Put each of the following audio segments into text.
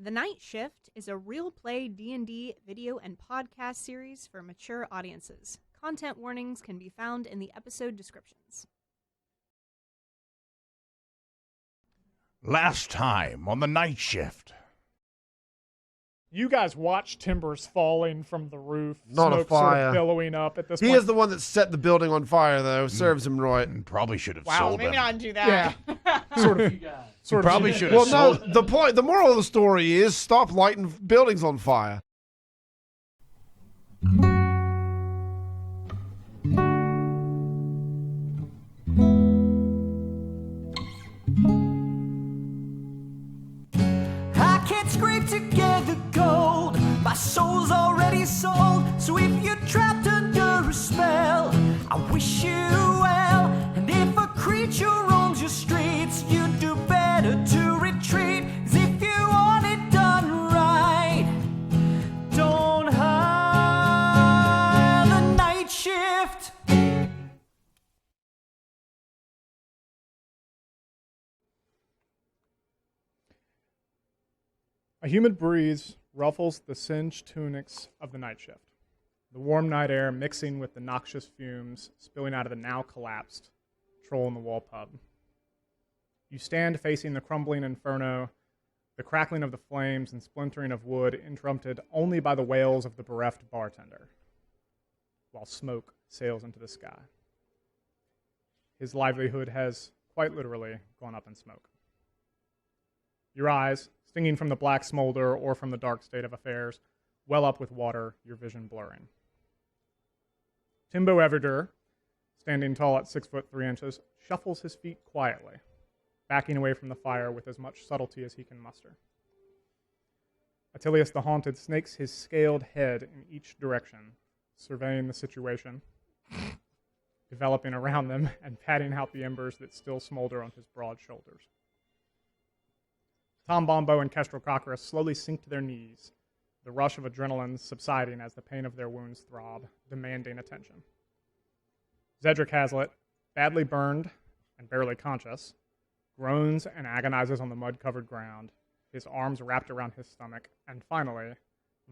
The Night Shift is a real play D&D video and podcast series for mature audiences. Content warnings can be found in the episode descriptions. Last time on The Night Shift. You guys watch timbers falling from the roof. Not a smoke sort fire. of billowing up at this He point. is the one that set the building on fire, though. Serves him right. Probably should have Wow, sold maybe them. not do that. Yeah. sort of. Probably should have Well, sold no. The moral of the story is stop lighting buildings on fire. I can't scrape together gold. My soul's already sold. So if you're trapped under a spell, I wish you well. And if a creature roams your streets, you do better to retreat. 'Cause if you want it done right, don't hire the night shift. A humid breeze ruffles the singed tunics of the night shift, the warm night air mixing with the noxious fumes spilling out of the now collapsed troll-in-the-wall pub. You stand facing the crumbling inferno, the crackling of the flames and splintering of wood interrupted only by the wails of the bereft bartender, while smoke sails into the sky. His livelihood has quite literally gone up in smoke. Your eyes, stinging from the black smolder or from the dark state of affairs, well up with water, your vision blurring. Timbo Everder, standing tall at 6'3", shuffles his feet quietly, backing away from the fire with as much subtlety as he can muster. Attilius the Haunted snakes his scaled head in each direction, surveying the situation, developing around them, and patting out the embers that still smolder on his broad shoulders. Tom Bombo and Kestrel Cockra slowly sink to their knees, the rush of adrenaline subsiding as the pain of their wounds throb, demanding attention. Zedric Hazlitt, badly burned and barely conscious, groans and agonizes on the mud-covered ground, his arms wrapped around his stomach, and finally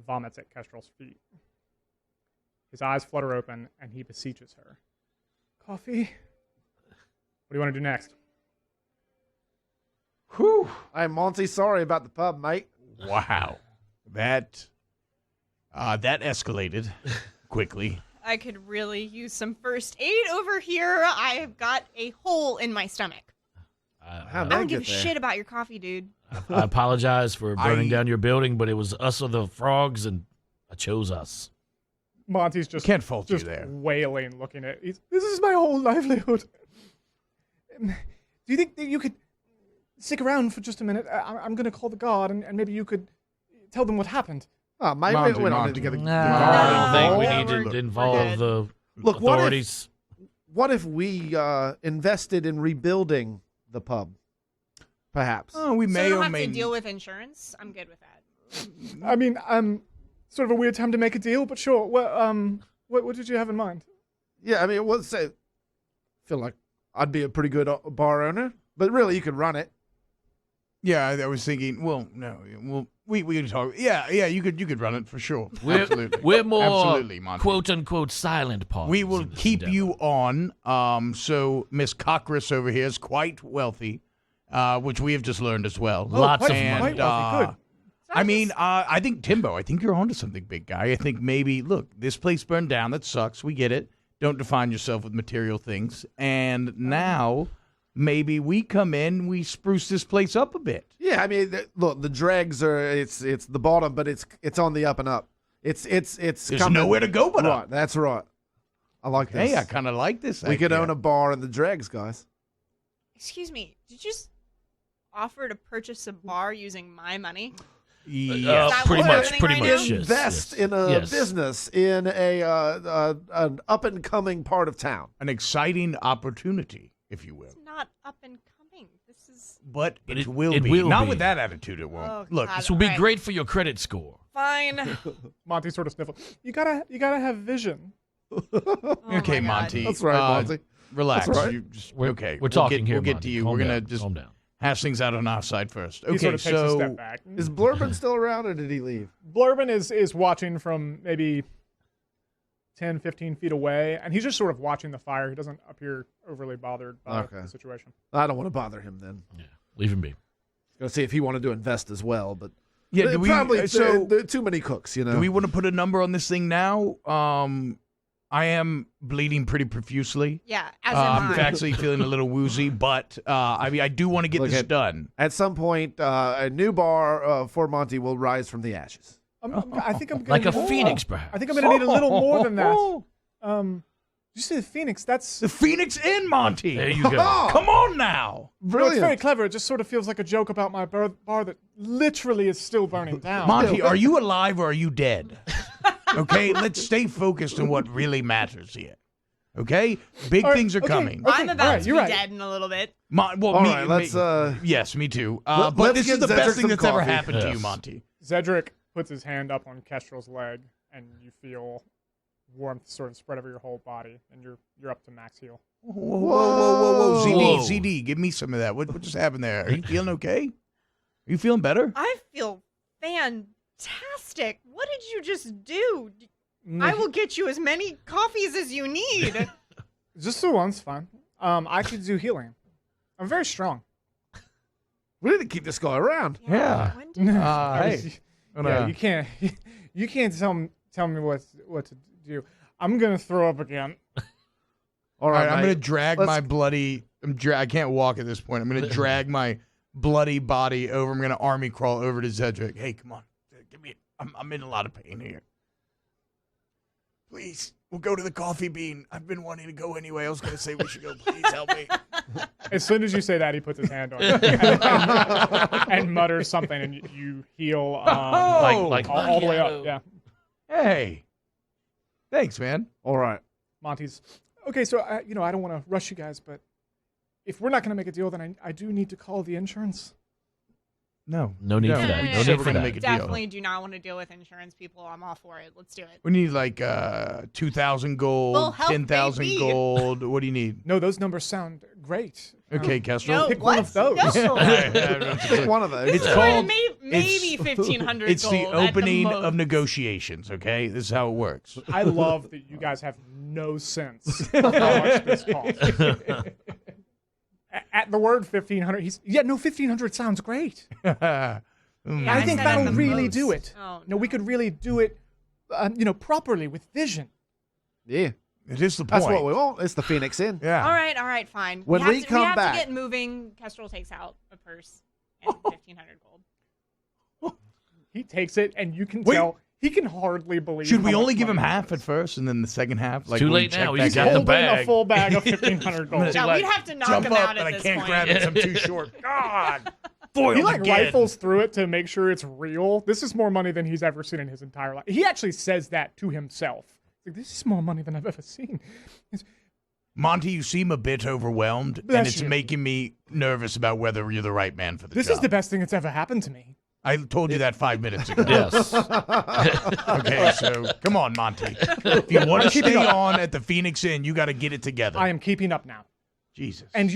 vomits at Kestrel's feet. His eyes flutter open, and he beseeches her. Coffee? What do you want to do next? Whew. Hey, Monty, sorry about the pub, mate. Wow. That escalated quickly. I could really use some first aid over here. I have got a hole in my stomach. How'd I that don't give a get there? shit about your coffee, dude. I apologize for burning down your building, but it was us or the frogs, and I chose us. Monty's just Can't fault you just there. wailing, looking at. This is my whole livelihood. Do you think that you could stick around for just a minute? I'm going to call the guard, and maybe you could tell them what happened. Oh, maybe Monty, we don't Monty. need to get a No, guard I don't think we involved. need to We're involve good. the Look, authorities. What if we invested in rebuilding the pub? Perhaps. Oh, we So may you don't or have may to deal with insurance? I'm good with that. I mean, sort of a weird time to make a deal, but sure. Well, what did you have in mind? Yeah, I mean, let's say, I feel like I'd be a pretty good bar owner, but really, you could run it. Yeah, I was thinking. Well, no, we can talk. Yeah, you could run it for sure. Absolutely, We're more absolutely, Monty. quote unquote silent parties. We will in this keep endeavor. you on. So Miss Cockris over here is quite wealthy, which we have just learned as well. Lots of and, money. Quite wealthy, good. I mean, I think Timbo. I think you're onto something, big guy. I think maybe look, this place burned down. That sucks. We get it. Don't define yourself with material things. And now maybe we come in, we spruce this place up a bit. Yeah, I mean, look, the dregs are it's the bottom, but it's on the up and up. It's There's coming. nowhere to go but right. up. That's right. I like this. Hey, I kind of like this. we could idea. own a bar in the dregs, guys. Excuse me, did you just offer to purchase a bar using my money? Yes. that pretty what's much, happening pretty right much. now? Yes, Invest yes. in a Yes. business in an up and coming part of town. An exciting opportunity, if you will. It's not up and coming. This is But But it it- will it be. will Not be. with that attitude, it won't. Oh, Look, God. This will be Alright. great for your credit score. fine. Monty sort of sniffled. You gotta have vision. Oh okay, my God. Monty. That's right, Monty. Relax. That's right. You just, We're, okay. we're talking we'll here. get Monty. to you. Calm We're gonna down. just Calm down. hash things out on our side first. He Okay, sort of takes a so step back. Is Blurbin still around, or did he leave? Blurbin is watching from maybe 10, 15 feet away, and he's just sort of watching the fire. He doesn't appear overly bothered by the situation. I don't want to bother him then. Yeah, leave him be. Going to see if he wanted to invest as well, but yeah, do we, probably so there are too many cooks, you know. do we want to put a number on this thing now? I am bleeding pretty profusely. Yeah, as am I'm I. actually feeling a little woozy, but I mean, I do want to get Look this at- done. At some point, a new bar for Monty will rise from the ashes. I think I'm gonna Like a need phoenix, perhaps. I think I'm going to need a little more than that. Did you say the Phoenix? That's The Phoenix Inn, Monty. There you go. Come on now. no, it's Brilliant. very clever. It just sort of feels like a joke about my bar that literally is still burning down. Monty, are you alive or are you dead? Okay, let's stay focused on what really matters here. Okay? Big All right, things are okay, coming. okay. I'm about Alright, to you're be right. dead in a little bit. Well, All me, right, let's. yes, me too. Let's But this get is the Cedric best thing some that's ever coffee. happened to you, Yes. Monty. Cedric puts his hand up on Kestrel's leg, and you feel warmth sort of spread over your whole body, and you're up to max heal. Whoa. Whoa. ZD, give me some of that. What just happened there? Are you feeling okay? Are you feeling better? I feel fantastic. What did you just do? I will get you as many coffees as you need. Just the one's fine. I could do healing. I'm very strong. We need to keep this guy around. Yeah. When did Hey. Yeah, you can't tell me what to do. I'm gonna throw up again. All All right, right, I'm mate. going to drag Let's- my bloody. I can't walk at this point. I'm going to drag my bloody body over. I'm going to army crawl over to Cedric. Hey, come on, give me. I'm in a lot of pain here. Please, we'll go to the Coffee Bean. I've been wanting to go anyway. I was going to say we should go. Please help me. As soon as you say that, he puts his hand on you and mutters something, and you heal Like all the way up. Yeah, Hey, thanks, man. All right. Monty's. Okay, so I don't want to rush you guys, but if we're not going to make a deal, then I do need to call the insurance. No, No need for that. we No said need we're for gonna that. make a deal. Definitely do not want to deal with insurance people. I'm all for it. Let's do it. We need like 2,000 gold, Full health, 10,000 baby. gold. What do you need? No, those numbers sound great. Okay, Kestrel. No, pick what? one of those. No. Pick one of those. It's This called- is maybe 1,500 It's gold the at opening most. of negotiations. Okay, this is how it works. I love that you guys have no sense of how much this costs. At the word 1,500, 1,500 sounds great. Yeah, I think said at that'll the really most. do it. Oh, No, we could really do it, properly with vision. Yeah. It is the point. That's what we want. It's the Phoenix Inn. Yeah. All right, fine. When have we to, come we have back- to get moving. Kestrel takes out a purse and 1,500 gold. He takes it, and you can Wait. tell he can hardly believe. Should how we much only give him money half it at is. first, and then the second half? Like Too when we late check now. back He's out? got the Holding bag. a full bag of 1,500 gold. Yeah, we'd have to knock jump him up, out and at I this can't point. grab it. 'Cause I'm too short. God. Foiled He like again. rifles through it to make sure it's real. This is more money than he's ever seen in his entire life. He actually says that to himself. Like, this is more money than I've ever seen. Monty, you seem a bit overwhelmed, and Bless it's you. making me nervous about whether you're the right man for the This job. is the best thing that's ever happened to me. I told you that 5 minutes ago. Yes. Okay, so come on, Monty. If you want to stay on at the Phoenix Inn, you got to get it together. I am keeping up now. Jesus. And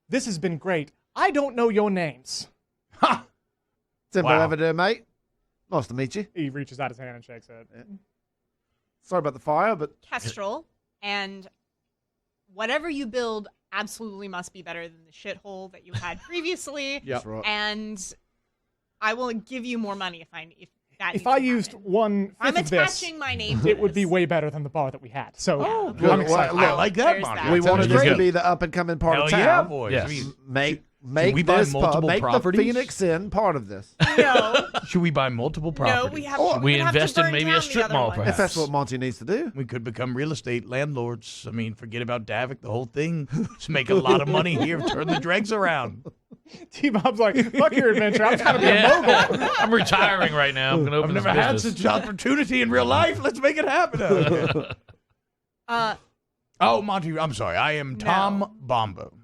this has been great. I don't know your names. Simple Wow. ever do, mate. Nice to meet you. He reaches out his hand and shakes it. Sorry about the fire, but Kestrel, and whatever you build absolutely must be better than the shithole that you had previously. that's right. And I will give you more money if that If needs I to used happen. 1/5 I'm of this, attaching my name to it would be this. way better than the bar that we had. So good. I'm excited. Well, I like that, There's Monty. that. we That wanted sounds this to good. be the up and coming part Hell of town. yeah, boys. Yes. I mean, Make we buy this multiple make properties? the Phoenix Inn part of this. No, should we buy multiple no, properties? we have. We would have to invest in burn maybe a down the strip other mall, one. perhaps. If that's what Monty needs to do. We could become real estate landlords. I mean, forget about Davik, the whole thing. Just make a lot of money here, turn the dregs around. T-Bob's like, fuck your adventure. I'm trying to be a mogul. Yeah. I'm retiring right now. I'm going to I've open never this had business. such opportunity in real life. Let's make it happen. Oh, Monty, I'm sorry. I am Tom Bombo.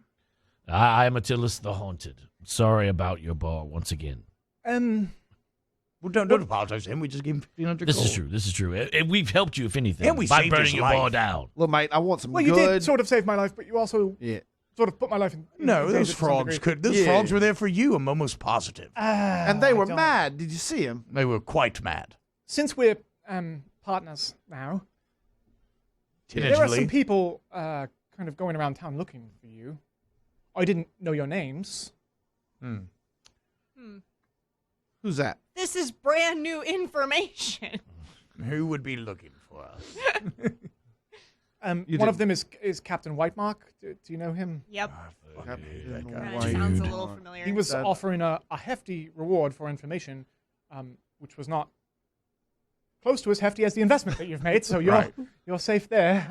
I am Attilas the Haunted. Sorry about your bar once again. Well, don't apologize to him. We just gave him 1,500 This gold. is true. This is true. And we've helped you, if anything, And we by saved burning his your life. bar down. Look, mate, I want some Well, you good. did sort of save my life, but you also Yeah. sort of put my life in. No, in those danger to some frogs degree. could. Those Yeah. frogs were there for you. I'm almost positive. And they I were don't- mad. Did you see him? They were quite mad. Since we're partners now, there are Tentatively. some people kind of going around town looking for you. I didn't know your names. Who's that? This is brand new information. Who would be looking for us? One didn't- of them is Captain Whitemark. Do you know him? Yep. That guy. That sounds a little familiar. He was That- offering a hefty reward for information, which was not close to as hefty as the investment that you've made. So Right. you're safe there.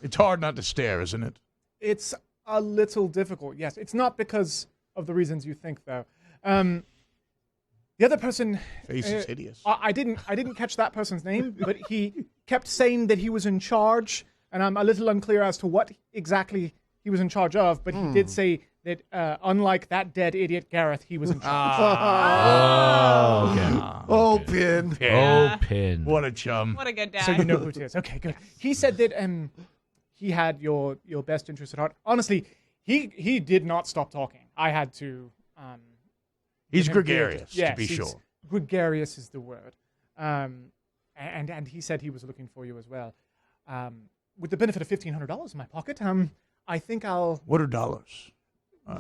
It's hard not to stare, isn't it? It's a little difficult. Yes, it's not because of the reasons you think, though. The other person, Face is hideous. I didn't catch that person's name, but he kept saying that he was in charge, and I'm a little unclear as to what exactly he was in charge of. But he did say that, unlike that dead idiot Gareth, he was in charge. Oh, okay. Oh, Pin. Oh, Pin. What a chum. What a good dad. So you know who it is. Okay, good. He said that he had your best interest at heart. Honestly, he did not stop talking. I had to. He's give him gregarious, yes, to be he's- sure. Gregarious is the word. And he said he was looking for you as well. With the benefit of $1,500 in my pocket, I think I'll What are dollars?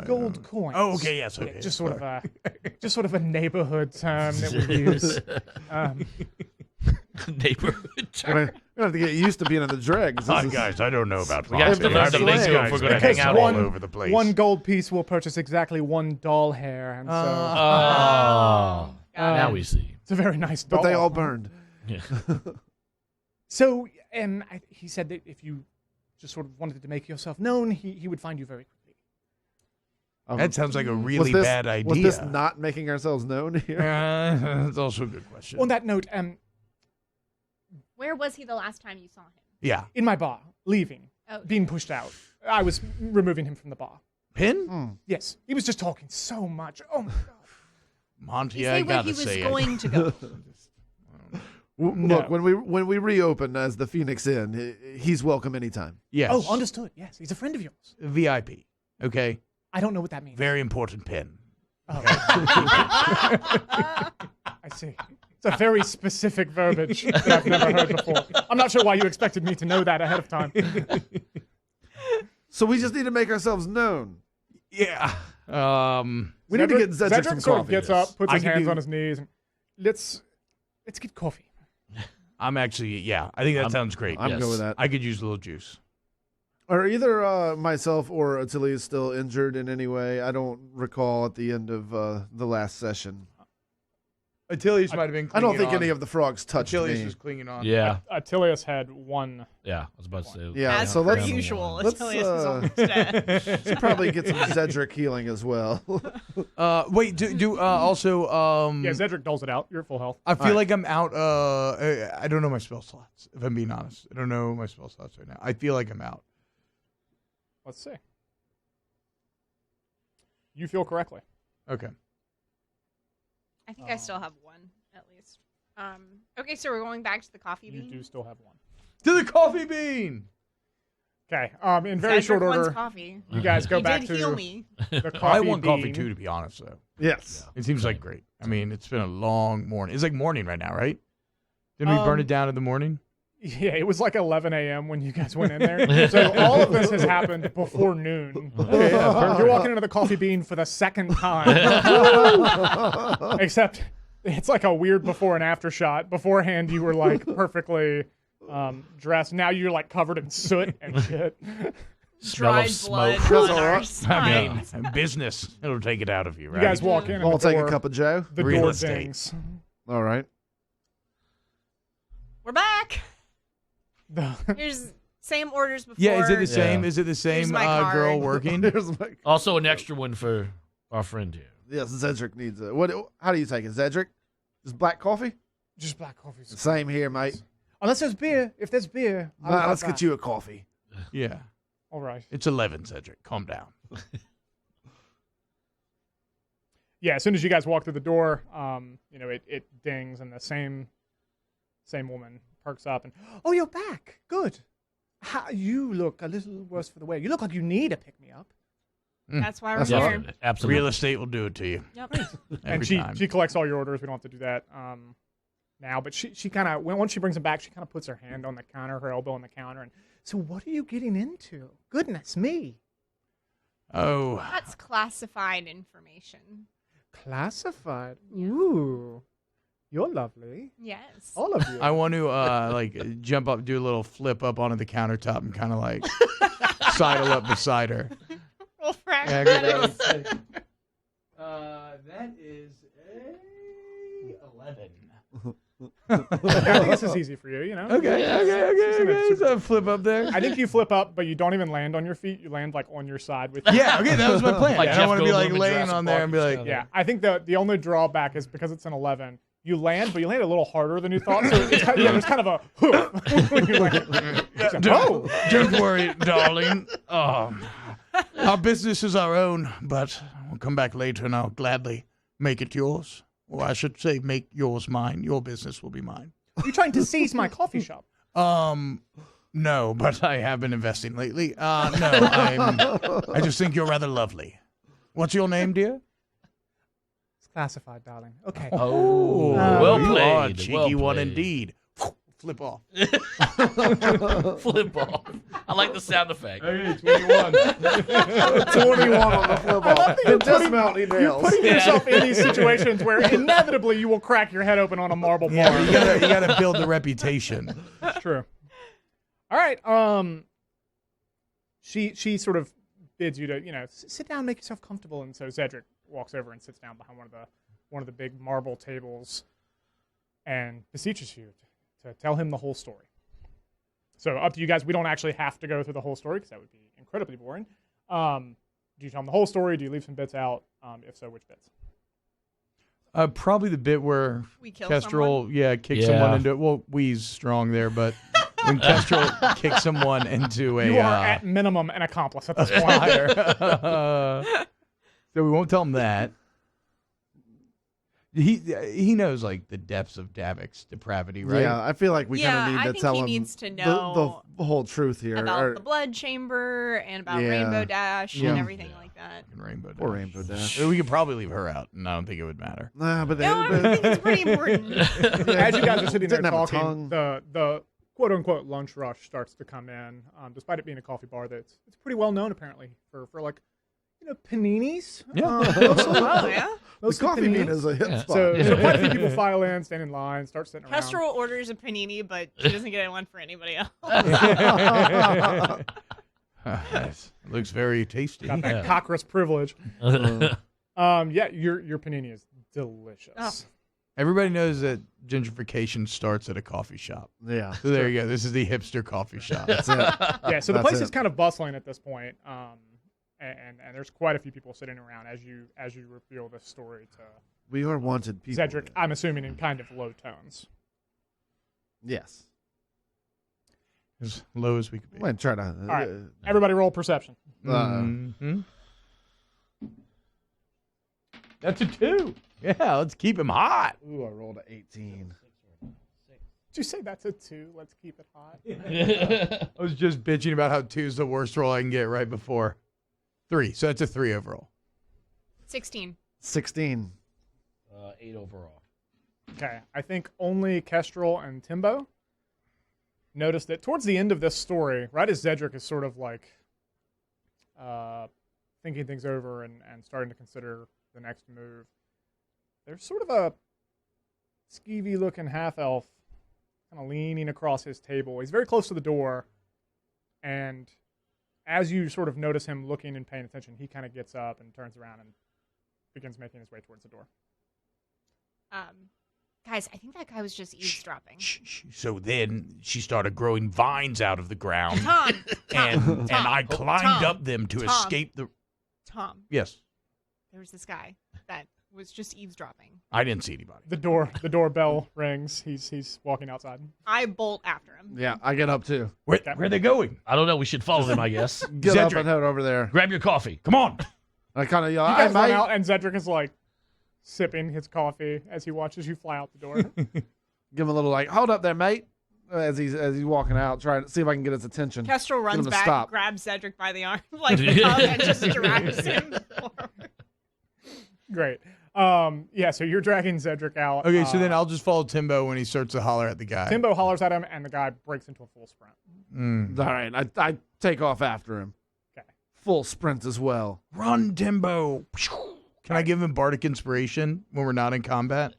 gold coins. Oh, okay, yes, Yeah, okay. just sort of a neighborhood term that we use. Neighborhood. Gonna have to get used to being in the dregs. Hi, This is- guys. I don't know about We have to politics. learn the These lingo if guys we're gonna hang hang out all one- over the place. One gold piece will purchase exactly one doll hair, and so Oh. Now we see. it's a very nice doll. But they all burned. Yeah. So, he said that if you just sort of wanted to make yourself known, he would find you very quickly. That sounds like a Was really this- bad idea. Was this not making ourselves known here? That's also a good question. On that note, Where was he the last time you saw him? Yeah. in my bar, leaving, Oh. being pushed out, I was removing him from the bar. Pin? Yes, he was just talking so much. Oh my god! Monty, You I say where gotta he was say going to go. No. Look, when we reopen as the Phoenix Inn, he's welcome anytime. Yes. Oh, understood. Yes, he's a friend of yours. VIP. Okay. I don't know what that means. Very important pin. Oh. I see. It's a very specific verbiage that I've never heard before. I'm not sure why you expected me to know that ahead of time. So we just need to make ourselves known. Yeah. We need to get Zedric some sort of coffee. gets up, puts I his could hands do- on his knees, and let's get coffee. I'm actually, yeah. I think that sounds great. I'm Yes. good with that. I could use a little juice. Are either myself or Attilius still injured in any way? I don't recall at the end of the last session. Attilius might have been I don't think on. any of the frogs touched Attilius me. was clinging on. Yeah. Attilius had one. Yeah. I was about to say. Yeah, As so per let's- usual, let's, Attilius is uh, almost dead. Should probably get some Zedric healing as well. Wait, do also Yeah, Zedric doles it out. You're at full health. I feel like I'm out. I don't know my spell slots. If I'm being honest, I don't know my spell slots right now. I feel like I'm out. Let's see. You feel correctly. Okay. I think I still have one, at least. Okay, so we're going back to the coffee You bean. do still have one. To the coffee bean. Okay. In very Cedric short wants order, coffee. you guys go He back did to heal me. the coffee I want coffee bean. too, to be honest. Though Yes. it seems like great. I mean, it's been a long morning. It's like morning right now, right? Didn't we burn it down in the morning? Yeah, it was like 11 a.m. when you guys went in there. So all of this has happened before noon. You're walking into the coffee bean for the second time. Except it's like a weird before and after shot. Beforehand, you were like perfectly dressed. Now you're like covered in soot and shit. Smell Dried of blood smoke. on our I spines. mean, business. It'll take it out of you, You right? guys walk in and I'll the take door, a cup of Joe. the Real door estate. dings. All right. We're back. The- Here's same orders before. Yeah, is it the same? Yeah. Is it the same my girl card. working? Here's my. Also, an extra one for our friend here. Yes, Zedric needs a. What? How do you take it, Zedric? Just black coffee? Just black coffee. Same here, mate. Unless there's beer. If there's beer, I'll Nah, have let's that. get you a coffee. Yeah. All right. It's 11, Cedric. Calm down. Yeah, as soon as you guys walk through the door, it dings, and the same woman perks up and, oh, you're back. Good. You look a little worse for the wear. You look like you need a pick-me-up. That's why we're That's here. awesome. Absolutely. Real estate will do it to you. Yep. And Every time. she collects all your orders. We don't have to do that now. But she kind of, once she brings them back, she kind of puts her hand on the counter, her elbow on the counter. And so what are you getting into? Goodness me. Oh, That's classified information. Classified. Ooh. You're lovely. Yes. All of you. I want to like jump up, do a little flip up onto the countertop, and kind of like sidle up beside her. Roll for Yeah, acrobatics. that is a 11. I think this is easy for you, you know? Okay. So flip up there. I think you flip up, but you don't even land on your feet. You land like on your side with Yeah, okay, that was my plan. Like I Jeff don't want to be Goldblum like in laying Jurassic on there Park. and be like, Yeah, I think the only drawback is because it's an 11. You land, but you land a little harder than you thought. So it's kind there's kind of a hoof when you land. Oh, don't worry, darling. Our business is our own, but we'll come back later and I'll gladly make it yours. Or I should say, make yours mine. Your business will be mine. you're trying to seize my coffee shop. No, but I have been investing lately. I just think you're rather lovely. What's your name, dear? It's classified, darling. Okay. Oh, well you played. are a cheeky well one played. indeed. Flip off. Flip off. I like the sound effect. Okay, 21. 21 on the flip off. Dismounting nails. Putting yourself in these situations where inevitably you will crack your head open on a marble bar. Yeah, you gotta build the reputation. That's true. All right. She sort of bids you to sit down, make yourself comfortable, and so Cedric walks over and sits down behind one of the big marble tables, and beseeches you to tell him the whole story. So up to you guys. We don't actually have to go through the whole story because that would be incredibly boring. Do you tell him the whole story? Do you leave some bits out? If so, which bits? Probably the bit where We kill Kestrel, someone? kicks someone into it. Well, Wee's strong there, but when Kestrel kicks someone into a You are at minimum an accomplice at this point. fire. So we won't tell him that. He knows like the depths of Davic's depravity, right? Yeah, I feel like we kind of I need to think tell he him needs to know the whole truth here. about the blood chamber and about Yeah. Rainbow Dash Yeah. and everything like that. And Rainbow Dash. Poor Rainbow Dash. We could probably leave her out, and I don't think it would matter. Nah, but No, I think it's pretty important. As you guys are sitting there Didn't have a talking, tongue. the quote unquote lunch rush starts to come in. Despite it being a coffee bar, it's pretty well known apparently for like paninis. Yeah. Mostly, Oh, yeah? the mostly coffee paninis. bean is a hit Yeah. spot. So quite a few people file in, stand in line, start sitting around. Kestrel orders a panini, but she doesn't get one for anybody else. Yes. Looks very tasty. Got that Yeah. cockroach privilege. Your panini is delicious. Oh. Everybody knows that gentrification starts at a coffee shop. Yeah. So there you go. This is the hipster coffee shop. That's it. Yeah, so the That's place it. is kind of bustling at this point. And there's quite a few people sitting around as you reveal this story to We are wanted people. Cedric, I'm assuming in kind of low tones. Yes. As low as we could be. I'm going to try to. All right. Everybody roll perception. Mhm. That's a 2. Yeah, let's keep him hot. Ooh, I rolled an 18. Did you say that's a 2? Let's keep it hot. I was just bitching about how 2 is the worst roll I can get right before 3. So that's a 3 overall. 16. 16. 8 overall. Okay. I think only Kestrel and Timbo notice that towards the end of this story, right as Cedric is sort of like thinking things over and starting to consider the next move, there's sort of a skeevy-looking half-elf kind of leaning across his table. He's very close to the door, and as you sort of notice him looking and paying attention, he kind of gets up and turns around and begins making his way towards the door. Guys, I think that guy was just eavesdropping. Shh. So then she started growing vines out of the ground, Tom, and I climbed Tom, up them to Tom. escape the. Tom, Yes, there was this guy that was just eavesdropping. I didn't see anybody. The doorbell rings. He's walking outside. I bolt after him. Yeah, I get up too. Where are they going? I don't know. We should follow them, I guess. Get up Cedric. and head over there. Grab your coffee. Come on. I kind of yell, You "Hey, guys run mate." out, and Cedric is like sipping his coffee as he watches you fly out the door. Give him a little like, hold up there, mate. as he's walking out, trying to see if I can get his attention. Kestrel Get runs him to back, stop. grabs Cedric by the arm, like the hug, and just drags him forward. Great. Yeah, so you're dragging Cedric out. Okay, so then I'll just follow Timbo when he starts to holler at the guy. Timbo hollers at him, and the guy breaks into a full sprint. All right, I take off after him. Okay. Full sprint as well. Run, Timbo. Can I give him bardic inspiration when we're not in combat?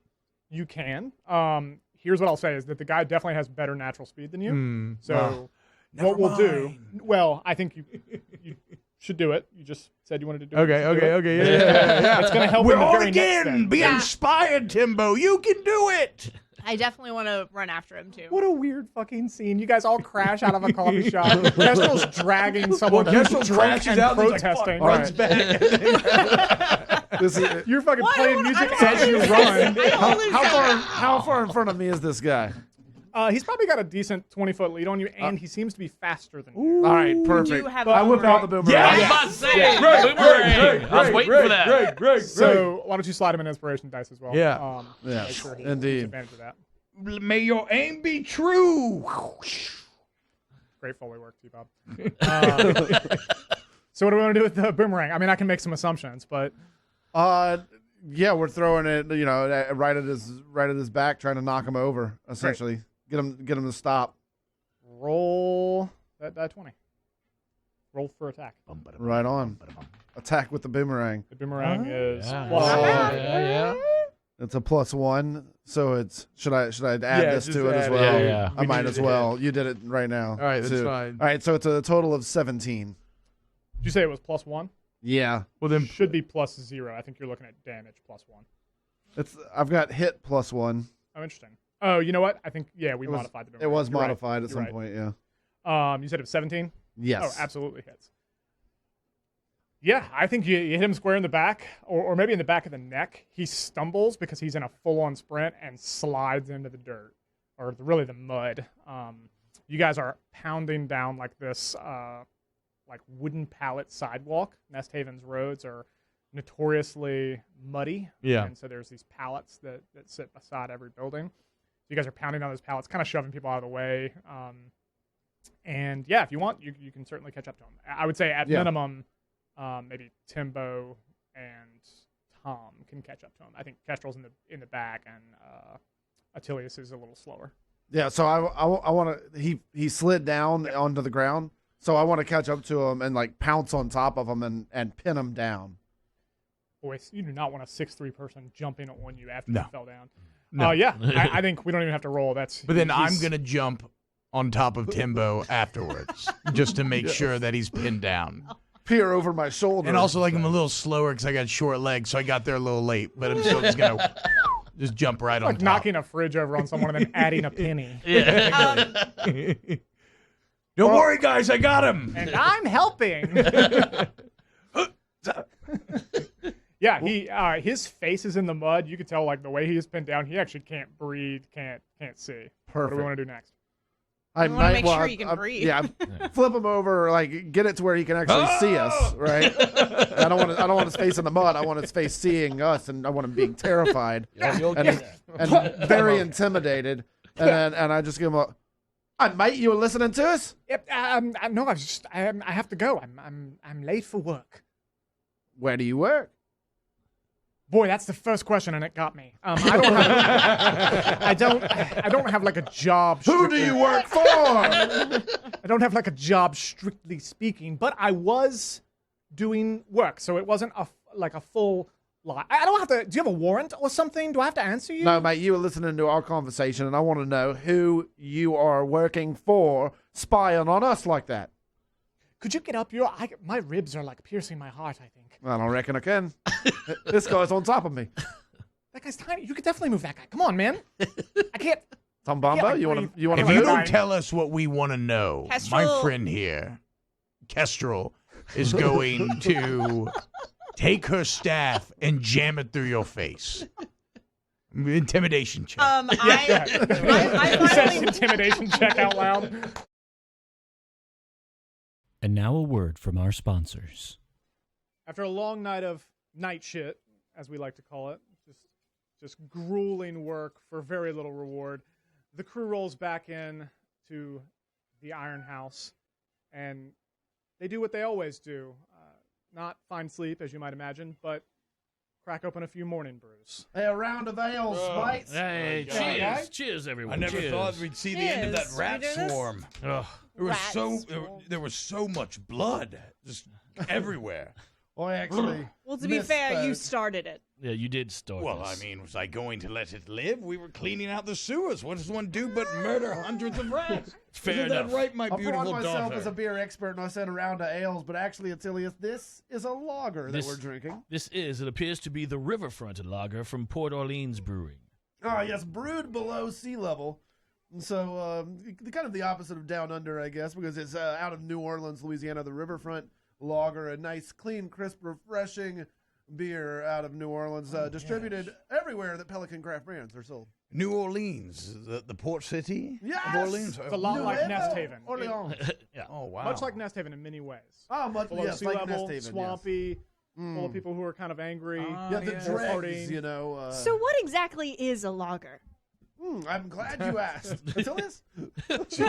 You can. Here's what I'll say is that the guy definitely has better natural speed than you. So what we'll do, well, I think you should do it. You just said you wanted to do it. Okay, yeah. It's going to help We're in the on very next again. thing. Be inspired, Timbo. You can do it. I definitely want to run after him too. What a weird fucking scene. You guys all crash out of a coffee shop. Kestrel's dragging someone Kestrel who's drunk crashes and out and he's like, protesting. fuck, runs back. You're fucking playing music I don't as you run. How far in front of me is this guy? He's probably got a decent 20-foot lead on you, and he seems to be faster than you. All right, Do perfect. you have I whip out the boomerang. I was about to say, boomerang. I was waiting for that. Great. So why don't you slide him an inspiration dice as well? Yeah. Yeah, Make sure he indeed. takes advantage of that. May your aim be true. Great Foley work, T-Bob. So what do we want to do with the boomerang? I mean, I can make some assumptions, but Yeah, we're throwing it, right at his back, trying to knock him over. Essentially, get him to stop. roll that die 20. Roll for attack. Right on. Attack with the boomerang. The boomerang is Yeah. plus Yeah. It's a +1, so it's should I add this just to it as add well? it. Yeah. I might as well. You did it right now. All right, that's too. fine. All right, so it's a total of 17. Did you say it was +1? Yeah, Well, then Should be +0. I think you're looking at damage +1. I've got hit +1. Oh, interesting. Oh, you know what? I think we It was- modified the boomerang. It was You're right. modified at You're some right. point. Yeah. You said it was 17? Yes. Oh, absolutely hits. Yeah, I think you hit him square in the back, or maybe in the back of the neck. He stumbles because he's in a full-on sprint and slides into the dirt, or really the mud. You guys are pounding down like this, like wooden pallet sidewalk. Nest Haven's roads are notoriously muddy. Yeah. And so there's these pallets that sit beside every building. So you guys are pounding down those pallets, kind of shoving people out of the way. And yeah, if you want, you can certainly catch up to him. I would say at minimum, maybe Timbo and Tom can catch up to him. I think Kestrel's in the back, and Attilius is a little slower. Yeah. So I want to. He slid down onto the ground. So I want to catch up to him and like pounce on top of him and pin him down. Boys, you do not want a 6'3" person jumping on you after No. you fell down. No. Yeah, I think we don't even have to roll. But then I'm going to jump on top of Timbo afterwards just to make sure that he's pinned down. Peer over my shoulder. And also, like, I'm a little slower because I got short legs, so I got there a little late. But I'm still just going to just jump right on like top. knocking a fridge over on someone and then adding a penny. Don't worry, guys, I got him. And I'm helping. Yeah, his face is in the mud. You can tell, like, the way he is pinned down, he actually can't breathe, can't see. What do we want to do next? I wanna make sure you can breathe. Yeah, flip him over, like get it to where he can actually see us, right? I don't want his face in the mud. I want his face seeing us, and I want him being terrified and very intimidated. And I just give him a, "Hi, mate, you were listening to us?" Yep. No, I have to go. I'm late for work. Where do you work? Boy, that's the first question, and it got me. I don't have like a job. Who do you work for? I don't have like a job, strictly speaking, but I was doing work, so it wasn't a full lie. I don't have to. Do you have a warrant or something? Do I have to answer you? No, mate, you were listening to our conversation, and I want to know who you are working for, spying on us like that. Could you get up? My ribs are like piercing my heart, I think. I don't reckon I can. This guy's on top of me. That guy's tiny. You could definitely move that guy. Come on, man. I can't. Tom Bombo, Yeah, you want breathe. to? You want If to? you move? don't tell us what we want to know, my Kestrel- friend here, Kestrel, is going to take her staff and jam it through your face. Intimidation check. I He says finally intimidation check out loud. And now a word from our sponsors. After a long night of night shit, as we like to call it, just grueling work for very little reward, the crew rolls back in to the Iron House, and they do what they always do. Not find sleep, as you might imagine, but crack open a few morning brews. Hey, a round of ales, mates. Hey, Oh, cheers. God. Cheers, everyone. I never Cheers. thought we'd see the end of that Cheers. rat We do this? swarm. Ugh. There was so much blood just everywhere. Well, actually, Well, to be fair, you misspoke. started it. Yeah, you did start Well, I this. mean, was I going to let it live? We were cleaning out the sewers. What does one do but murder hundreds of rats? Fair Isn't enough. that right, my I brought beautiful myself daughter? as a beer expert, and I said a round of ales, but actually, Attilius, this is a lager This- that we're drinking. It appears to be the Riverfront Lager from Port Orleans Brewing. Ah, yes, brewed below sea level. And so, kind of the opposite of Down Under, I guess, because it's out of New Orleans, Louisiana, the Riverfront Lager, a nice, clean, crisp, refreshing beer out of New Orleans, distributed everywhere that Pelican Craft brands are sold. New Orleans, the port city Yes! of Orleans. It's a lot New like Haven, Nest Haven. Orleans. Oh, wow. Much like Nest Haven in many ways. Oh, much, Below yes, sea like level, Nest Haven, swampy, yes. full of people who are kind of angry. Yeah, the yeah. dregs, Partying. you know. So what exactly is a lager? I'm glad you asked. Attilius?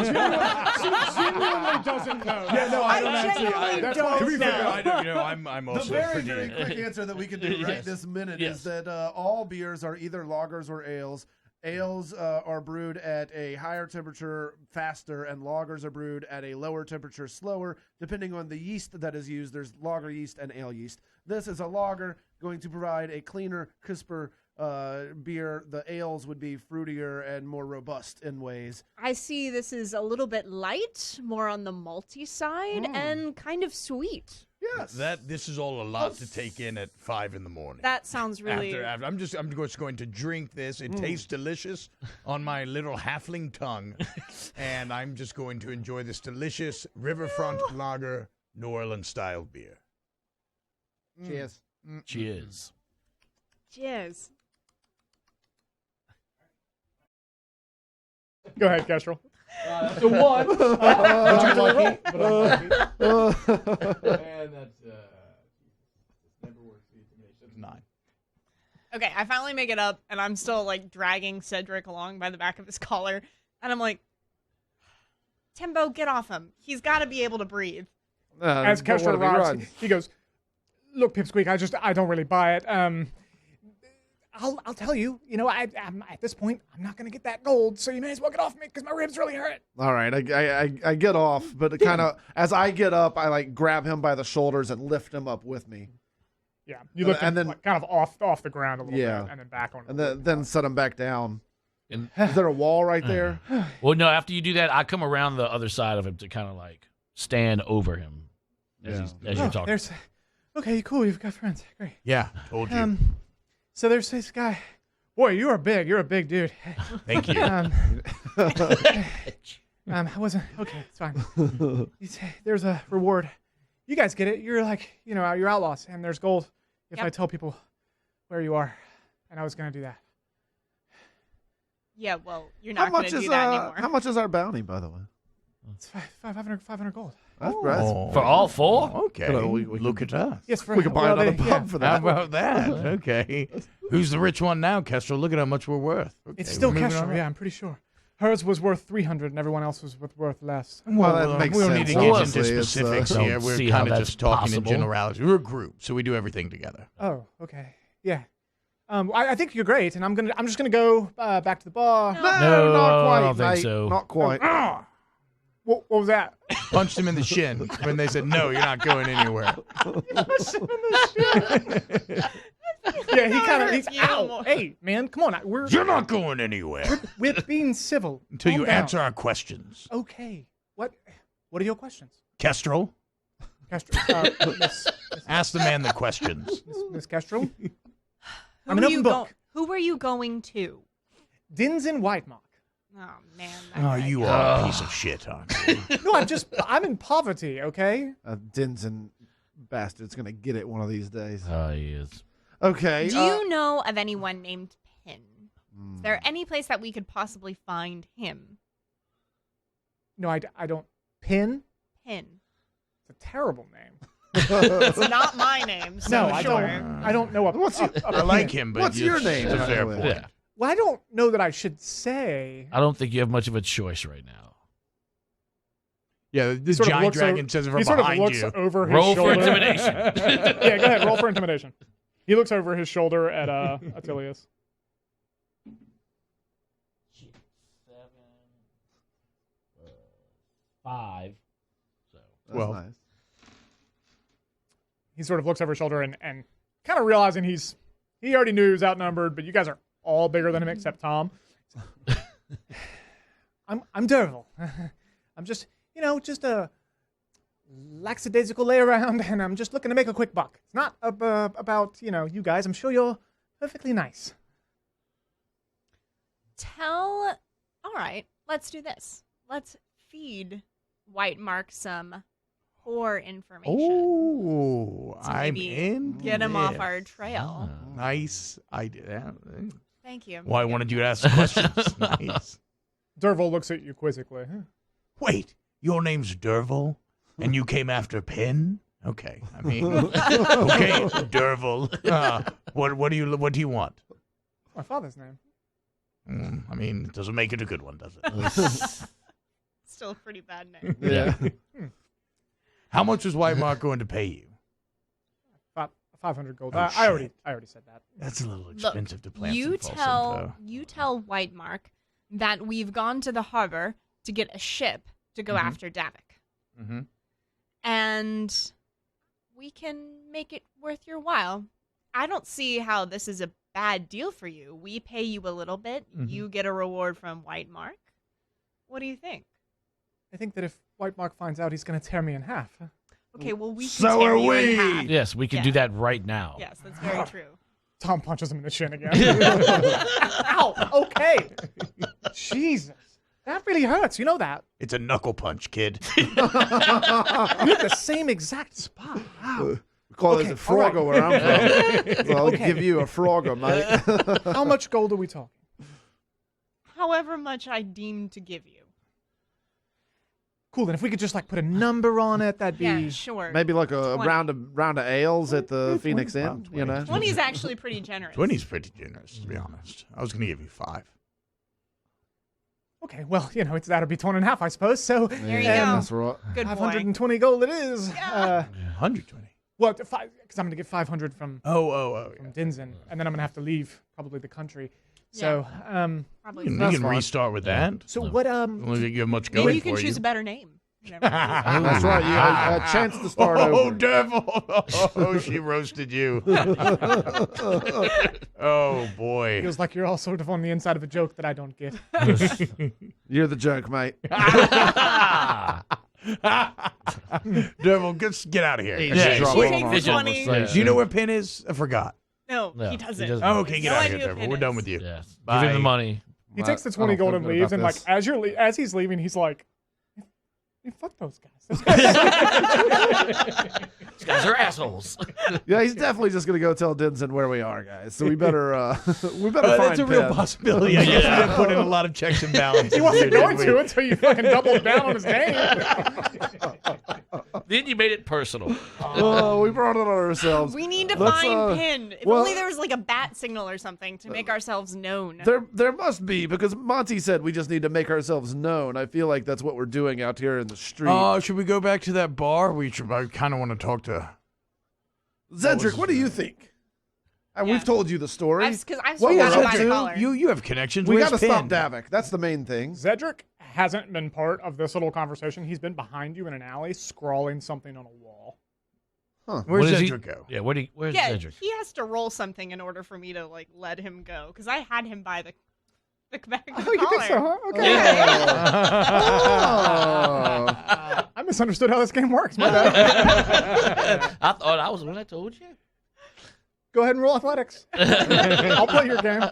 Genuinely doesn't know. Yeah, no, I don't genuinely that's don't why- To be fair, know. I don't, I'm The also very, pretty... very quick answer that we can do right Yes. this minute Yes. is that all beers are either lagers or ales. Ales are brewed at a higher temperature faster, and lagers are brewed at a lower temperature slower, depending on the yeast that is used. There's lager yeast and ale yeast. This is a lager, going to provide a cleaner, crisper beer. The ales would be fruitier and more robust in ways. I see this is a little bit light, more on the malty side, and kind of sweet. Yes. This is all a lot to take in at 5 in the morning. That sounds really... After, I'm just going to drink this. It tastes delicious on my little halfling tongue, and I'm just going to enjoy this delicious Riverfront Lager New Orleans style beer. Cheers. Cheers. Cheers. Go ahead, Kestrel. So one. Unlucky, but unlucky. And that's never works. It's 9. Okay, I finally make it up, and I'm still, like, dragging Cedric along by the back of his collar. And I'm like, Timbo, get off him. He's got to be able to breathe. As Kestrel arrives, he goes, "Look, Pipsqueak, I don't really buy it. I'll tell you, I'm at this point, I'm not gonna get that gold, so you may as well get off me because my ribs really hurt." All right, I get off, but kind of as I get up, I like grab him by the shoulders and lift him up with me, Yeah, you lift and him then- like, kind of off the ground a little Yeah. bit, and then back on. and then set him back down. And, Is there a wall right there? well, no, after you do that, I come around the other side of him to kind of like stand over him as you're talking. Okay, cool. You've got friends. Great. Yeah, told you. So there's this guy. Boy, you're a big dude. Thank you. I wasn't okay. It's fine. There's a reward. You guys get it. You're like, you're outlaws, and there's gold if Yep. I tell people where you are. And I was gonna do that. Yeah, well, you're How not going much to is do that anymore. how much is our bounty, by the way? It's 500 gold. That's For all four? Okay. You know, we Look at us. Yes, for we could buy another pub yeah. for How that. about that? Okay. Who's the rich one now, Kestrel? Look at how much we're worth. Okay, It's still we're moving Kestrel. on. Yeah, I'm pretty sure. Hers was worth 300, and everyone else was worth less. Well, that makes we don't sense. need to get into Honestly, it's, specifics Don't here. We're see how kind of that's just talking possible. in generalities. We're a group, so we do everything together. Oh, okay. Yeah. I think you're great, and I'm just gonna go back to the bar. No, No, not quite. I don't think mate. so. Not quite. What was that? Punched him in the shin when they said, "No, you're not going anywhere." Yeah, he kind of. hurt He's you. ow. Hey, man, come on. You're not going anywhere We're being civil until Calm you down. answer our questions. Okay. What are your questions, Kestrel, Kestrel? Miss ask the man the questions. Miss Kestrel. Who I'm were an you open book. Who were you going to? Dins in Whitemock. Oh, man. that Oh, guy. you are a piece of shit, aren't you? No, I'm in poverty. Okay. Dinson bastard's gonna get it one of these days. He is. Okay. Do you know of anyone named Pin? Is there any place that we could possibly find him? No, I don't. Pin. Pin. It's a terrible name. It's not my name, so No, sure. I don't know. I like him, but What's your it's name, a by fair the way? point. Yeah. Well, I don't know that I should say. I don't think you have much of a choice right now. Yeah, this Sort of giant looks dragon o- says it he from sort of behind looks you. over his Roll for shoulder. intimidation. Yeah, go ahead. Roll for intimidation. He looks over his shoulder at Attilius. 5. So That's Well. nice. He sort of looks over his shoulder and kind of realizing he already knew he was outnumbered, but you guys are all bigger than him except Tom. I'm Derval. I'm just a lackadaisical lay around, and I'm just looking to make a quick buck. It's not about you guys. I'm sure you're perfectly nice. All right, let's do this. Let's feed White Mark some poor information. Oh, to I'm maybe in. Get him off this. our trail. Nice idea. Thank you. Well, I wanted you to ask questions. Nice. Derval looks at you quizzically. Wait, your name's Derval, and you came after Penn? Okay, I mean, okay, Derval. What do you want? My father's name. I mean, it doesn't make it a good one, does it? Still a pretty bad name. Yeah. How much is White Mark going to pay you? 500 gold. Oh, I already said that. That's a little Look, expensive to plant you some false info. tell White Mark that we've gone to the harbor to get a ship to go after Davik. Mm-hmm. And we can make it worth your while. I don't see how this is a bad deal for you. We pay you a little bit. You get a reward from White Mark. What do you think? I think that if White Mark finds out, he's going to tear me in half. Okay, well, we can So tear are you in we. half. yes, we can Yeah. do that right now. Yes, that's very true. Tom punches him in the shin again. Ow! Okay. Jesus. That really hurts. You know that. It's a knuckle punch, kid. You hit the same exact spot. Wow. We call Okay, this a frogger all where I'm from. So I'll Okay. give you a frogger, mate. How much gold are we talking? However much I deem to give you. Cool. Then if we could just put a number on it, that'd be. Yeah, sure. Maybe like a 20. round of ales at the Phoenix Inn, Wow, you know? 20 is actually pretty generous. 20's pretty generous, to be honest. I was going to give you 5. Okay. Well, that'll be torn in half, I suppose. So There you Yeah, go. that's right. Good boy. 520 gold it is. 120. Well, because I'm going to get 500 from Oh, yeah. Dinsen, and then I'm going to have to leave probably the country. So, Probably. You so. can restart with that. so what? Don't think you have much going Maybe you can for choose you. a better name. You never know. That's right. You have a chance to start Oh, over. devil! Oh, she roasted you. Oh boy. feels like you're all sort of on the inside of a joke that I don't get. You're the joke, mate. Devil, get out of here. Yeah, Okay. drop She him takes off. the Visual 20. mistake. Do you know where Penn is? I forgot. No, No, he doesn't. he doesn't. Oh, okay, get No out of here, idea Devil. who We're it done is. with you. Yes. Bye. Give him the money. He takes the I 20 don't gold feel and good leaves, about and this. as he's leaving, he's like, "Hey, fuck those guys." These guys are assholes. Yeah, he's definitely just gonna go tell Dinsen where we are, guys. So we better find That's a real Penn. possibility. I guess we didn't put in a lot of checks and balances. He wasn't here, going did to we? until you fucking doubled down on his name. Then you made it personal. Oh, we brought it on ourselves. We need to Let's, find Pin. If well- only there was like a bat signal or something to make ourselves known. There must be, because Monty said we just need to make ourselves known. I feel like that's what we're doing out here in the street. Should we go back to that bar? I kind of want to talk to. Zedric, what do you think? And we've told you the story. Because I've What still got was him up by the to? collar. You have connections. We Where's got to stop Penn? Davik. That's the main thing. Zedric hasn't been part of this little conversation. He's been behind you in an alley, scrawling something on a wall. Where's What does he- Cedric go? Yeah, where's Yeah, Cedric? he has to roll something in order for me to let him go. Because I had him by the back of the Oh, you think so, collar. huh? Okay. Oh. I misunderstood how this game works. My bad. I thought I was the one that told you. Go ahead and roll athletics. I'll play your game.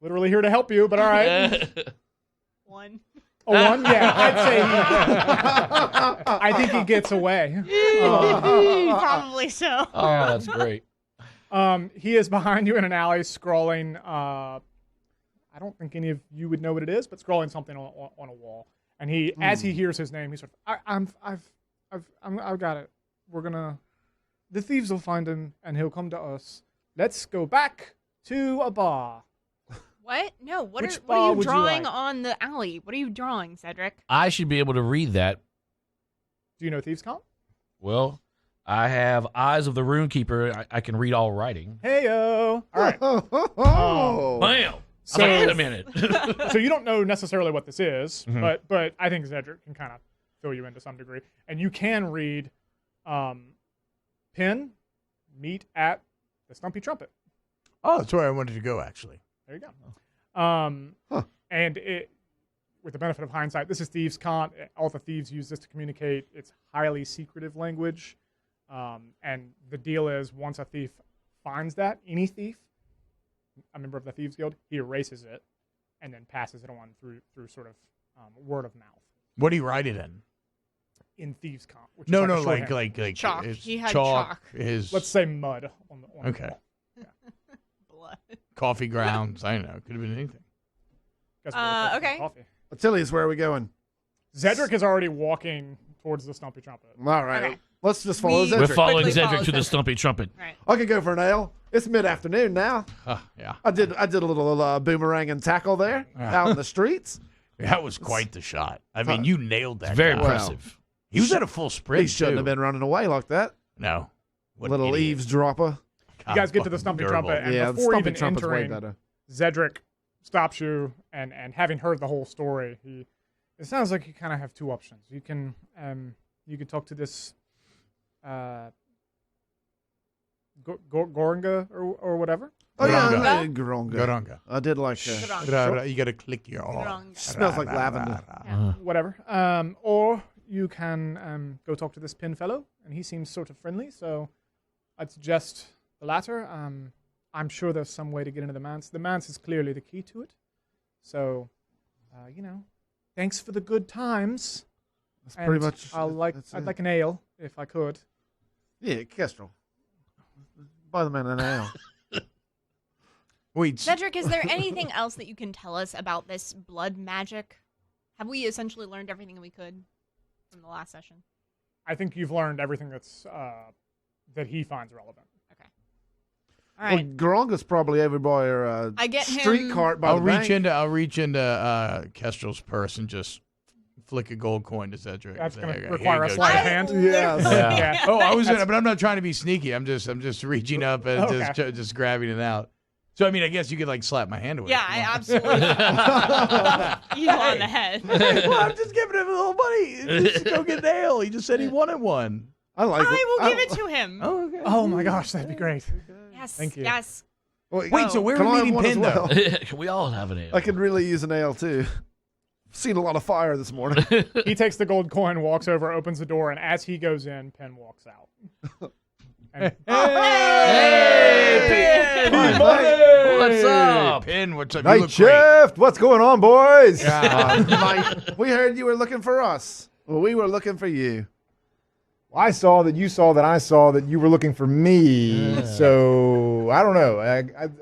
Literally here to help you, but all right. One. A 1? Yeah, I'd say I think he gets away. Probably so. Oh, that's great. He is behind you in an alley scrawling. I don't think any of you would know what it is, but scrawling something on a wall. And he, as he hears his name, he's sort of, I've got it. We're gonna. The thieves will find him, and he'll come to us. Let's go back to a bar. What? No. What Which are you would you drawing like? on the alley? What are you drawing, Cedric? I should be able to read that. Do you know Thieves' Cant? Well, I have Eyes of the Runekeeper. I can read all writing. Heyo. All right. Bam! So- Wait a minute. So you don't know necessarily what this is, Mhm. but I think Cedric can kind of fill you in to some degree, and you can read, "Pin, meet at the Stumpy Trumpet." Oh, that's where I wanted to go, actually. There you go. And it, with the benefit of hindsight, this is Thieves' Cant. All the thieves use this to communicate. It's highly secretive language, and the deal is once a thief finds that, any thief, a member of the Thieves Guild, he erases it and then passes it on through sort of word of mouth. What do you write it in? Thieves' Cant. Which No, is no, a shorthand. like Chalk. his He had chalk. chalk. His Let's say mud on the Okay. wall. Blood. coffee grounds. I don't know. Could have been anything. Guess we're gonna Okay. Coffee. Attilius, where are we going? Cedric is already walking towards the Stumpy Trumpet. All right. Okay. Let's just follow We- We're Cedric. following Quickly Cedric follow to the Cedric. Stumpy Trumpet. Right. I could go for an ale. It's mid-afternoon now. Yeah. I did a little boomerang and tackle there out in the streets. That was quite the shot. I mean, you nailed that. It's very guy. impressive. He was at a full sprint. He shouldn't too. have been running away like that. No. What an Little idiot. eavesdropper. You guys get to the fucking Stumpy durable. Trumpet, and Yeah, the before Stumpy even Trumpet's way entering, better. Cedric stops you, and having heard the whole story, it sounds like you kind of have two options. You can talk to this Goranga or whatever. Oh yeah, Garanga. Garanga. Garanga. I did like. Garanga. You got to click your Garanga. Smells like lavender. Whatever. Or you can go talk to this Pin fellow, and he seems sort of friendly. So I'd suggest the latter. I'm sure there's some way to get into the manse. The manse is clearly the key to it. So, thanks for the good times. That's And pretty much. I'd like an ale if I could. Yeah, Kestrel. Buy the man an ale. Wait. Cedric, is there anything else that you can tell us about this blood magic? Have we essentially learned everything we could from the last session? I think you've learned everything that's that he finds relevant. All right. Well, Garanga's probably over by our I get street him- cart by I'll the reach bank. into Kestrel's purse and just flick a gold coin to Cedric. That's There going you to go. require Here a you go, sleight of Jack. hand. Yes. Yeah. Oh, I was in it, but I'm not trying to be sneaky. I'm just reaching up and Okay. just grabbing it out. So I mean, I guess you could like slap my hand away. Yeah, if you I want. absolutely. You on the head. Well, I'm just giving him a little money. Just go get an ale. He just said he wanted one. I like I it. will give it to him. Oh, okay. Oh my gosh, that'd be great. Yes. Thank you. Yes. Wait, so where Can are I we have meeting one as Pin well? though? Can we all have an ale? I could really use an ale too. Seen a lot of fire this morning. He takes the gold coin, walks over, opens the door, and as he goes in, Penn walks out. And Hey, Pin! What's up? Pin, what's up? You Night look great. shift. What's going on, boys? Mike, we heard you were looking for us. Well, we were looking for you. I saw that you saw that I saw that you were looking for me. So I don't know.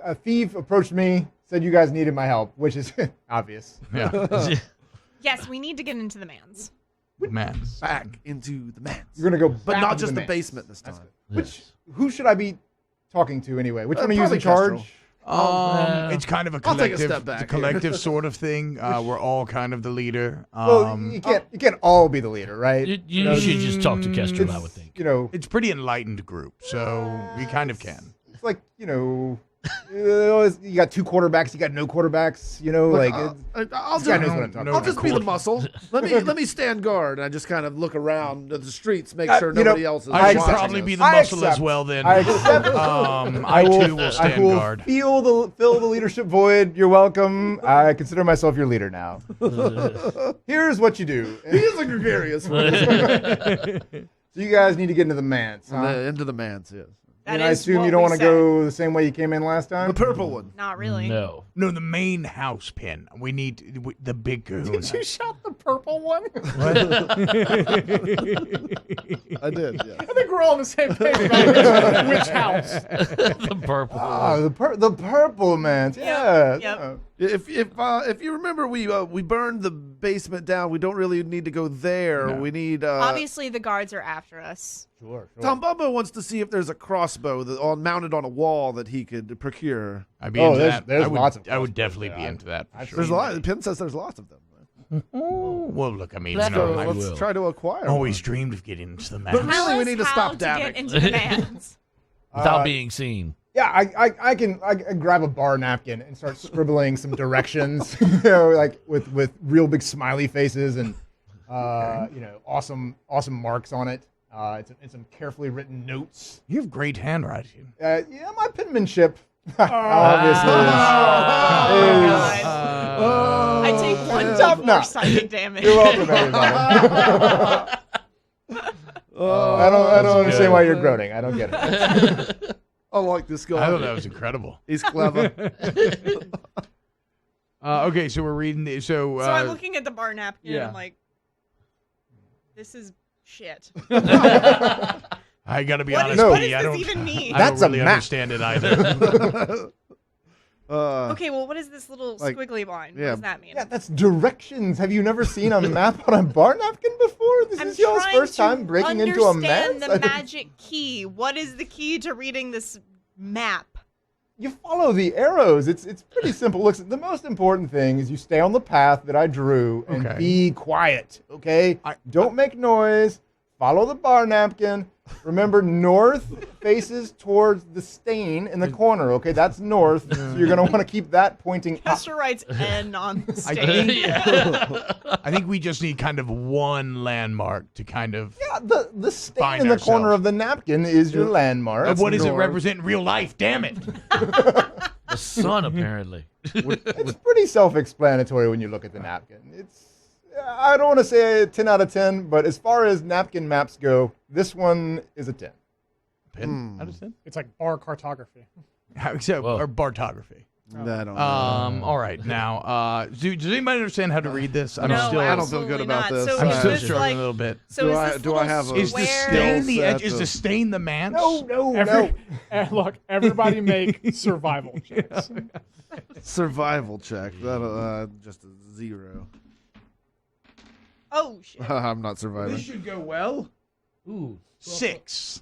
A thief approached me, said you guys needed my help, which is obvious. Yeah. yes, we need to get into the man's. Man. Back into the manse. You're gonna go, But back not into just the manse. basement this time. Who should I be talking to anyway? Which one are you probably in charge? Kestrel. It's kind of a I'll take a collective, step back it's a collective sort of thing. We're all kind of the leader. Well, you can't all be the leader, right? You should just talk to Kestrel, I would think. You know, It's a pretty enlightened group, so we kind of can. it's like you got two quarterbacks, you got no quarterbacks. You know, like I'll this guy just, knows what I'm talking no, I'll about. just be the muscle. Let me stand guard. And I just kind of look around at the streets, make sure you know, nobody else is I should watching probably us. be the I muscle as accept. well then. I accept. I too will stand I will guard. fill the leadership void. You're welcome. I consider myself your leader now. Here's what you do. He is a gregarious one. So you guys need to get into the manse, huh? Into the manse, yes. And That I is assume what you don't we want to said. go the same way you came in last time. The purple one. Not really. No. No, the main house Pin. We need the big kahuna. did you shout the purple one? I did, yeah. I think we're all on the same page about which house. The purple. Oh, the purple manse. Yeah. Yep. If you remember, we burned the basement down. We don't really need to go there. No. We need. Obviously, the guards are after us. Sure. Tom Bubba wants to see if there's a crossbow mounted on a wall that he could procure. I'd be into that. There's I lots of would crossbows definitely there. be into that. For sure. There's a lot. Penn says there's lots of them. Oh, well, look, I mean, Let's you know, go. I Let's try to acquire. always one. dreamed of getting into the But map. really, Tell we us need to how stop to dabbing. get into the bands. Without being seen. Yeah, I can grab a bar napkin and start scribbling some directions, you know, like with real big smiley faces and you know, awesome marks on it. And some carefully written notes. You have great handwriting. Yeah, my penmanship obviously is. I take one tough more nut. psychic damage. You're welcome, everybody. I don't understand why you're groaning. I don't get it. I like this guy. I thought that was incredible. He's clever. Okay, so we're reading the So I'm looking at the bar napkin and yeah. I'm like, this is shit. I got to be What honest. is- what Petey, does I this don't even mean? I That's don't a really map. understand it either. Okay, well, what is this little like, squiggly line? What yeah. does that mean? Yeah, that's directions. Have you never seen a map on a bar napkin before? This I'm is y'all's trying first to time breaking into a understand mess? the magic key. What is the key to reading this map? You follow the arrows. It's pretty simple. Look, the most important thing is you stay on the path that I drew and Okay. be quiet, okay? Don't make noise. Follow the bar napkin. Remember, north faces towards the stain in the corner, okay? That's north, so you're going to want to keep that pointing up. Kester writes N on the I stage. think, I think we just need kind of one landmark to kind of. Yeah, the stain Find in the corner ourselves. of the napkin is your landmark. What does it north. represent in real life? Damn it! The sun, apparently. It's pretty self-explanatory when you look at the napkin. I don't want to say a 10 out of 10, but as far as napkin maps go, this one is a 10. Pin? How does it? It's like bar cartography. So, Whoa. or bartography. I don't know. All right, now, does anybody understand how to read this? I'm No, still, I don't feel good absolutely about not. this. So I'm is still this struggling like, a little bit. So Do is I- this do I little have a- Is the square- stain the skill edge? set Is the of- stain the manse? No. Look, everybody make survival checks. Survival check. That'll just a 0. Oh, shit. I'm not surviving. This should go well. Ooh. 6.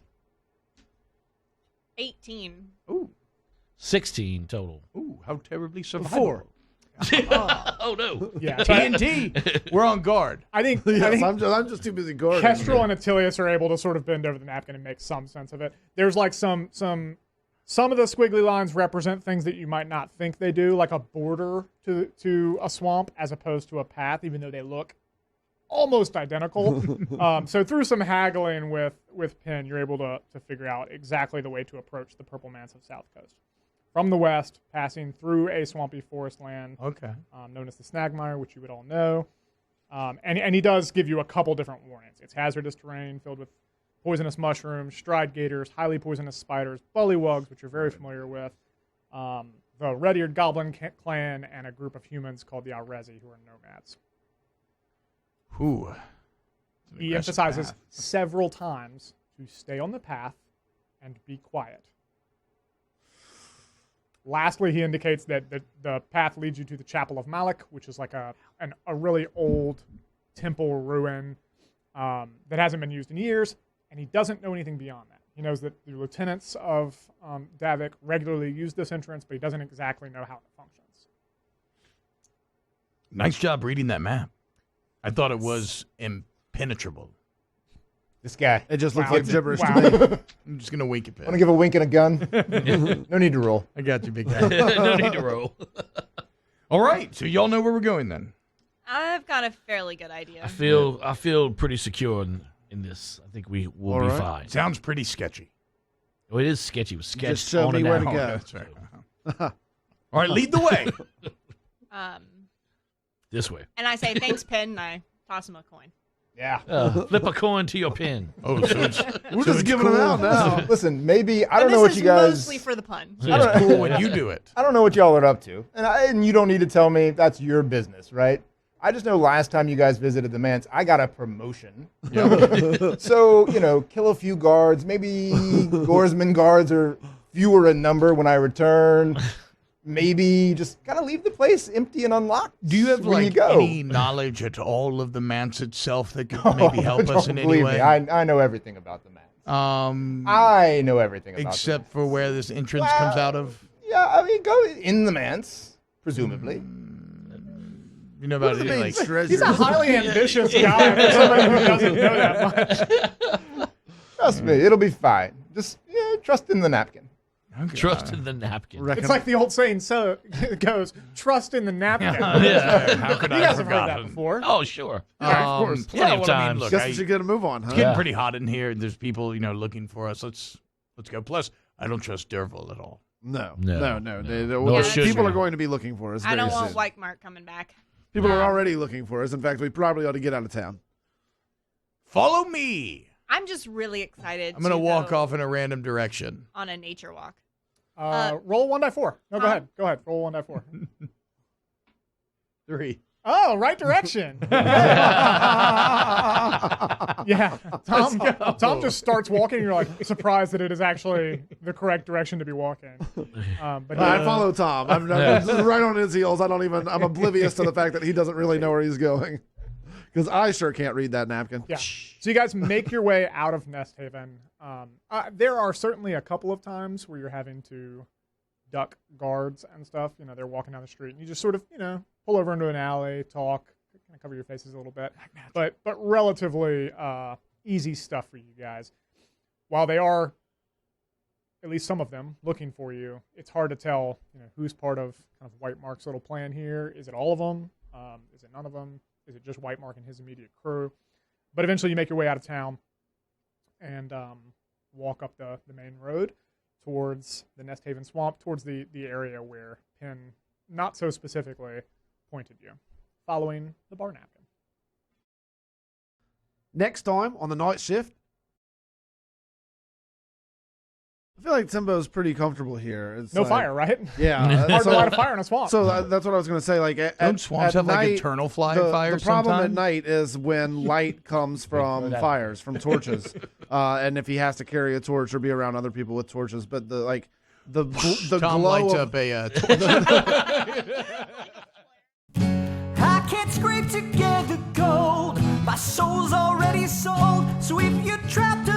18. Ooh, 16 total. ooh, how terribly survivable. 4. Oh, no. Yeah, but TNT, we're on guard. I think Yes, I'm just too busy guarding. Kestrel and Attilius are able to sort of bend over the napkin and make some sense of it. There's like some of the squiggly lines represent things that you might not think they do, like a border to a swamp as opposed to a path, even though they look almost identical. So through some haggling with Penn, you're able to figure out exactly the way to approach the Purple Manse of South Coast. From the west, passing through a swampy forest land Okay. known as the Snagmire, which you would all know. And he does give you a couple different warnings. It's hazardous terrain filled with poisonous mushrooms, stride gators, highly poisonous spiders, bullywugs, which you're very familiar with, the red-eared goblin clan, and a group of humans called the Aurezi, who are nomads. Ooh. It's an He aggressive emphasizes path. several times to stay on the path and be quiet. Lastly, he indicates that the path leads you to the Chapel of Malak, which is like a really old temple ruin that hasn't been used in years, and he doesn't know anything beyond that. He knows that the lieutenants of Davik regularly use this entrance, but he doesn't exactly know how it functions. Nice job reading that map. I thought it was impenetrable. This guy. It just looks Wow. like gibberish Wow. to me. I'm just gonna wink at Want to Penn. give a wink and a gun? No need to roll. I got you, big guy. No need to roll. All right, so y'all know where we're going then. I've got a fairly good idea. I feel pretty secure in this. I think we will All be right. fine. Sounds pretty sketchy. Oh, it is sketchy. It was sketched Just show on me and where out. to go. That's right. All right, lead the way. This way. And I say, thanks, Penn, and I toss him a coin. Yeah. Flip a coin to your pin. Oh, so it's, We're just giving them out now. Listen, maybe I don't And know this what is you guys. mostly for the pun. so it's cool when you do it. I don't know what y'all are up to, and you don't need to tell me. That's your business, right? I just know last time you guys visited the manse, I got a promotion. So kill a few guards. Maybe Gorsman guards are fewer in number when I return. maybe just kind of leave the place empty and unlocked. Do you have when like you go. any knowledge at all of the manse itself that could maybe help us in any believe way? me, I know everything about the manse. I know everything about except for where this entrance Well, comes out of. Yeah, I mean, go in the manse, presumably. You know about the it, main like treasure? He's a highly ambitious guy for somebody who doesn't know that much. Trust me, it'll be fine. Just trust in the napkin. okay. Trust in the napkin. It's like the old saying so it goes, trust in the napkin. Yeah. How could You I guys have have heard that forgotten? before. Oh, sure. Yeah, of course. Plenty of I mean, times. look, Guess we should get a move on, huh? It's getting Yeah. pretty hot in here. There's people, looking for us. Let's go. Plus, I don't trust Derville at all. No. No. People should are we? going to be looking for us. I very don't want soon. White Mark coming back. People are No. already looking for us. In fact, we probably ought to get out of town. Follow me. I'm just really excited. I'm gonna walk go off in a random direction. on a nature walk. Roll 1 die 4. No, go Huh? ahead. Go ahead. Roll 1 die 4. 3. Oh, right direction. Yeah. Tom just starts walking. You're like surprised that it is actually the correct direction to be walking. But I follow Tom. I'm right on his heels. I'm oblivious to the fact that he doesn't really know where he's going. Because I sure can't read that napkin. yeah. So you guys make your way out of Nest Haven. There are certainly a couple of times where you're having to duck guards and stuff. They're walking down the street, and you just sort of, pull over into an alley, talk, kind of cover your faces a little bit. But relatively easy stuff for you guys. While they are, at least some of them, looking for you, it's hard to tell, who's part of kind of White Mark's little plan here. Is it all of them? Is it none of them? Is it just White Mark and his immediate crew? But eventually you make your way out of town and walk up the main road towards the Nest Haven Swamp, towards the area where Penn, not so specifically, pointed you, following the bar napkin. Next time on the night shift, I feel like Timbo's pretty comfortable here. It's No like- fire, right? Yeah. Hard so, to light a fire in a swamp. so that's what I was going to say. Like, Don't swamps have night, like eternal fire the problem at sometime? night is when light comes from fires, from torches, and if he has to carry a torch or be around other people with torches. But the Tom glow lights of, up a I can't scrape together gold. My soul's already sold. So if you're trapped